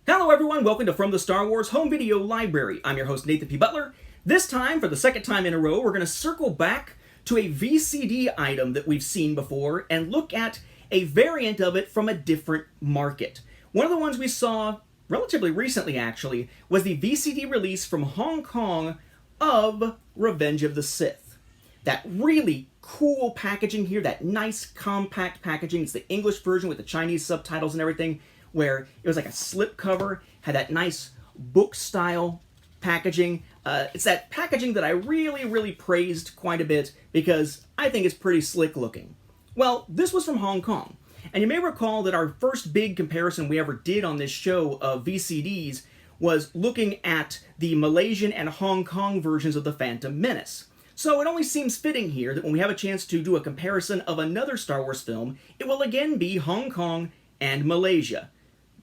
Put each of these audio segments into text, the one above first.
Hello everyone, welcome to From the Star Wars Home Video Library. I'm your host Nathan P. Butler. This time, for the second time in a row, we're going to circle back to a VCD item that we've seen before and look at a variant of it from a different market. One of the ones we saw relatively recently, actually, was the VCD release from Hong Kong of Revenge of the Sith. That really cool packaging here, that nice compact packaging. It's the English version with the Chinese subtitles and everything, where it was like a slip cover, had that nice book-style packaging. It's that packaging that I really praised quite a bit because I think it's pretty slick looking. Well, this was from Hong Kong. And you may recall that our first big comparison we ever did on this show of VCDs was looking at the Malaysian and Hong Kong versions of The Phantom Menace. So it only seems fitting here that when we have a chance to do a comparison of another Star Wars film, it will again be Hong Kong and Malaysia.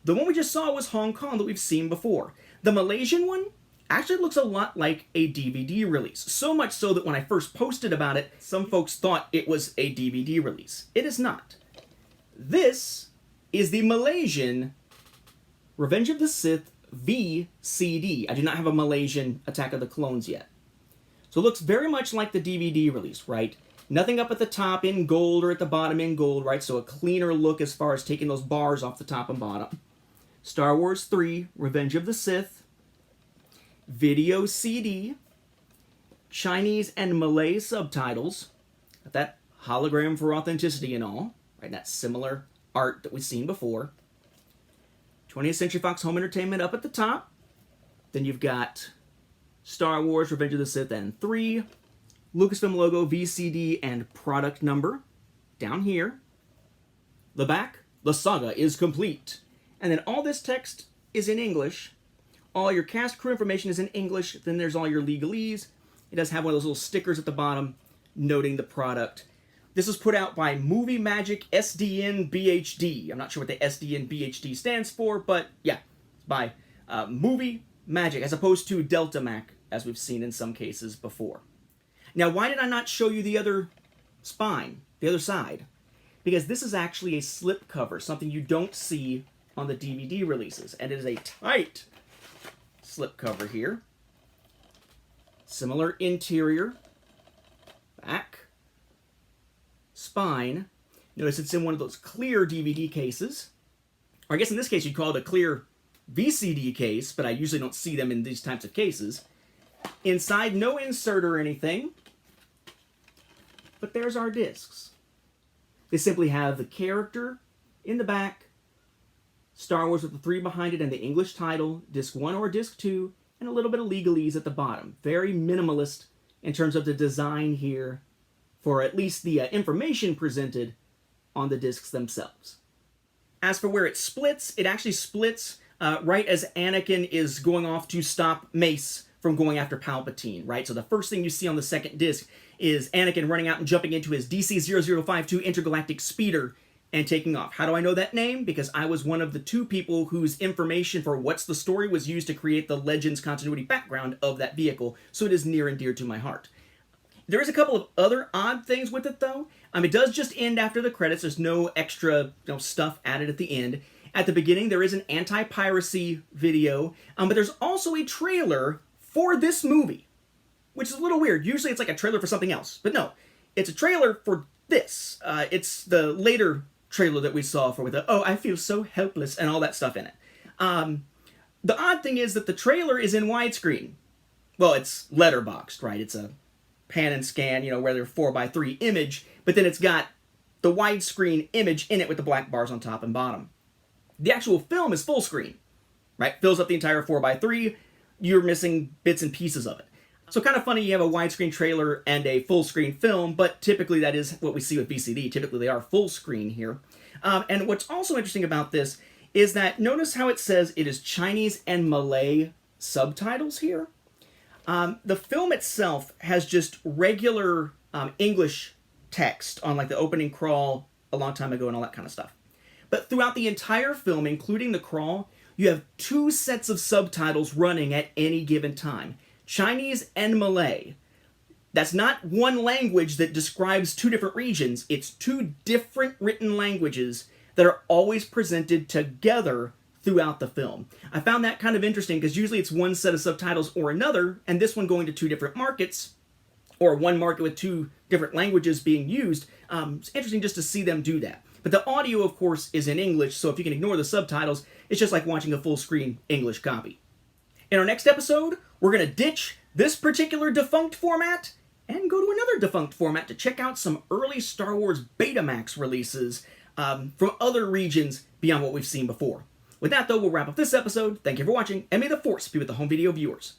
The one we just saw was Hong Kong that we've seen before. The Malaysian one actually looks a lot like a DVD release. So much so that when I first posted about it, some folks thought it was a DVD release. It is not. This is the Malaysian Revenge of the Sith VCD. I do not have a Malaysian Attack of the Clones yet. So it looks very much like the DVD release, right? Nothing up at the top in gold or at the bottom in gold, right? So a cleaner look as far as taking those bars off the top and bottom. Star Wars 3, Revenge of the Sith, video CD, Chinese and Malay subtitles, that hologram for authenticity and all, right? That similar art that we've seen before. 20th Century Fox Home Entertainment up at the top. Then you've got Star Wars, Revenge of the Sith and 3, Lucasfilm logo, VCD, and product number down here. The back, the saga is complete. And then all this text is in English. All your cast crew information is in English. Then there's all your legalese. It does have one of those little stickers at the bottom noting the product. This was put out by Movie Magic SDN BHD. I'm not sure what the SDN BHD stands for, but yeah, it's by Movie Magic, as opposed to Delta Mac, as we've seen in some cases before. Now, why did I not show you the other spine, the other side? Because this is actually a slip cover, something you don't see on the DVD releases. And it is a tight slip cover here. Similar interior, back, spine. Notice it's in one of those clear DVD cases. Or I guess in this case you'd call it a clear VCD case, but I usually don't see them in these types of cases. Inside, no insert or anything. But there's our discs. They simply have the character in the back, Star Wars with the 3 behind it and the English title, Disc 1 or Disc 2, and a little bit of legalese at the bottom. Very minimalist in terms of the design here for at least the information presented on the discs themselves. As for where it splits, it actually splits right as Anakin is going off to stop Mace from going after Palpatine, right? So the first thing you see on the second disc is Anakin running out and jumping into his DC-0052 intergalactic speeder and taking off. How do I know that name? Because I was one of the 2 people whose information for what's the story was used to create the Legends continuity background of that vehicle, so it is near and dear to my heart. There is a couple of other odd things with it, though. It does just end after the credits. There's no extra stuff added at the end. At the beginning, there is an anti-piracy video, but there's also a trailer for this movie, which is a little weird. Usually it's like a trailer for something else, but no, it's a trailer for this. It's the later trailer that we saw for with the, oh, I feel so helpless, and all that stuff in it. The odd thing is that the trailer is in widescreen. Well, it's letterboxed, right? It's a pan and scan, where they're 4:3 image, but then it's got the widescreen image in it with the black bars on top and bottom. The actual film is full screen, right? Fills up the entire 4:3. You're missing bits and pieces of it. So kind of funny, you have a widescreen trailer and a full screen film, but typically that is what we see with VCD. Typically they are full screen here. And what's also interesting about this is that notice how it says it is Chinese and Malay subtitles here. The film itself has just regular English text on like the opening crawl a long time ago and all that kind of stuff. But throughout the entire film, including the crawl, you have 2 sets of subtitles running at any given time. Chinese and Malay. That's not one language that describes 2 different regions. It's 2 different written languages that are always presented together throughout the film. I found that kind of interesting because usually it's one set of subtitles or another, and this one going to two different markets, or one market with two different languages being used. It's interesting just to see them do that. But the audio, of course, is in English, so if you can ignore the subtitles, it's just like watching a full-screen English copy. In our next episode, we're going to ditch this particular defunct format and go to another defunct format to check out some early Star Wars Betamax releases from other regions beyond what we've seen before. With that, though, we'll wrap up this episode. Thank you for watching, and may the Force be with the home video viewers.